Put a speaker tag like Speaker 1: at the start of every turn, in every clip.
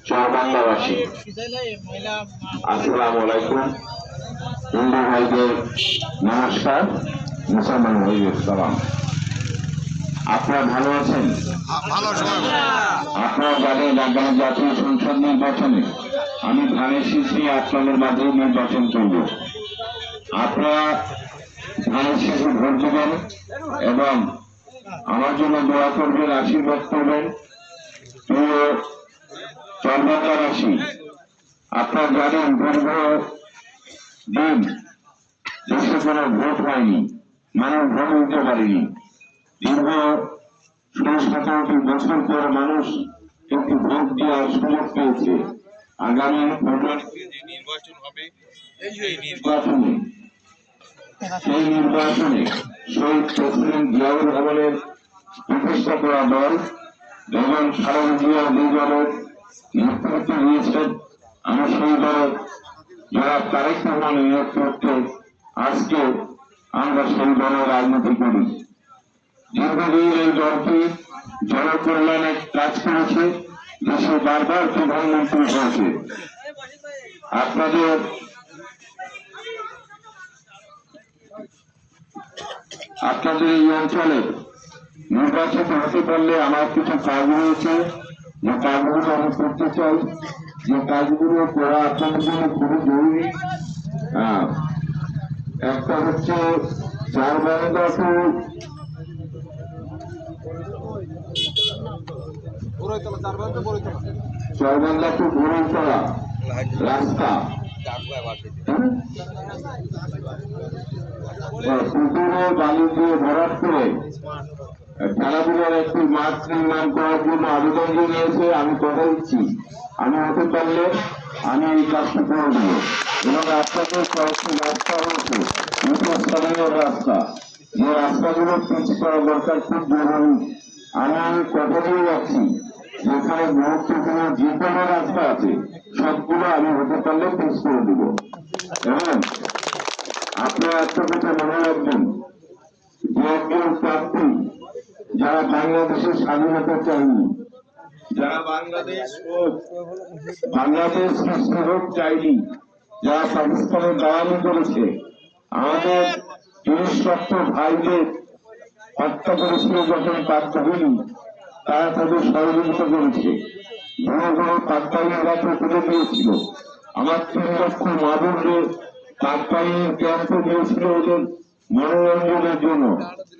Speaker 1: চরবাংলাবাসী, আসসালামু আলাইকুম। হিন্দু ভাইদের নমস্কার, মুসলমান ভাইদের সালাম। আপনারা ভালো আছেন? আপনারা জানেন আগামী জাতীয় সংসদ নির্বাচনে আমি ধানের শীষে আপনাদের মাঝে নির্বাচন করব। আপনারা ধানের শীষে ভোট দেবেন এবং আমার জন্য দোয়া করবেন, আশীর্বাদ করবেন। প্রিয় চরবাংলাবাসী, আপনারা জানেন দীর্ঘ দিন দেশে কোনো ভোট হয়নি, মানুষ ভোট দিতে পারেনি। দীর্ঘ 16-17 বছর পর মানুষ একটি ভোট দেওয়ার সুযোগ পেয়েছে। আগামী নির্বাচন হবে, সেই নির্বাচনে শহীদ প্রেসিডেন্ট জিয়াউর রহমানের প্রতিষ্ঠা করা দল এবং খালেদা জিয়া দুই দলের নেতৃত্ব দিয়েছেন। আমি সেই দলের যারা তারেক রহমানের নেতৃত্বে আজকে আমরা সেই দলের রাজনীতি করি। দীর্ঘদিন এই দলটি জনকল্যাণে কাজ করেছে, দেশে বারবার প্রধানমন্ত্রী হয়েছে। আপনাদের এই অঞ্চলে নির্বাচিত হতে পারলে আমার কিছু কাজ রয়েছে, যে কাজগুলো আমি করতে চাই, যে কাজগুলো করা আপনাদের জন্য খুবই জরুরি। একটা হচ্ছে চরবাংলা টু বড়ইতলা রাস্তা, পুকুরে বালি দিয়ে ভরাট করে খেলাধুলার একটি মাঠ নির্মাণ করার জন্য আবেদন জানিয়েছে। আমি কথা দিচ্ছি, আমি হতে পারলে আমি এই কাজটি করে দেব। এবং আপনাদের কয়েকটি রাস্তা রয়েছে, স্থানীয় রাস্তা, যে রাস্তাগুলো পিচ করা দরকার, খুব জরুরি। আমি কথা দিয়ে যাচ্ছি, যেখানে গুরুত্বপূর্ণ যে কোনো রাস্তা আছে সবগুলো আমি হতে পারলে পিচ করে দেব। এবং আপনারা একটা কথা মনে রাখবেন, যে একজন প্রার্থী যারা বাংলাদেশের স্বাধীনতা চায়নি, যারা বাংলাদেশ সৃষ্টি হোক চাইনি, যারা পাকিস্তানের দালালি করেছে, আমাদের 30 লক্ষ ভাইদের হত্যা করেছিল যখন পাকবাহিনী, তারা তাদের সহযোগিতা করেছে, ঘন ঘন পাকবাহিনীর রাতে তুলে দিয়েছিল। আমার 3 লক্ষ মাদুরদের পাকবাহিনীর ক্যাম্পে দিয়েছিল ওদের মনোরঞ্জনের জন্য।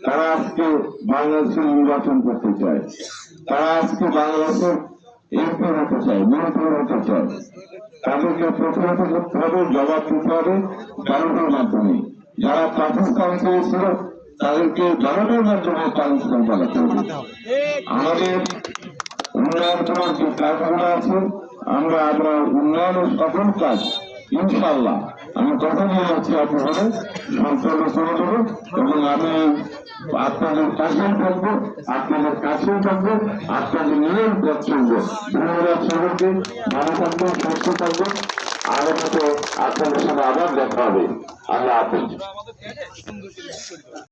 Speaker 1: তারা আজকে বাংলাদেশের নির্বাচন করতে চায়, তারা আজকে বাংলাদেশের এমপি হতে চায়, মন্ত্রী হতে চায়। তাদেরকে প্রতিহত করতে হবে, জবাব দিতে হবে ভারতের মাধ্যমে। যারা পাকিস্তান চেয়েছিল তাদেরকে ভারতের মাধ্যমে পাকিস্তান বানাতে হবে। আমাদের উন্নয়ন করার যে কাজগুলো আছে, আমরা উন্নয়নের সকল কাজ ইনশাল্লাহ আমি কথা দিয়ে যাচ্ছি আপনাদের সম্পূর্ণ করে দেবো। এবং আমি আপনাদের কাছেই থাকবো, আপনাদের নিয়ে পথ চলবো। ধন্যবাদ সবাইকে, ভালো থাকবেন, সুস্থ থাকবেন। আগামীতে আপনাদের সাথে আবার দেখা হবে। আল্লাহ হাফেজ।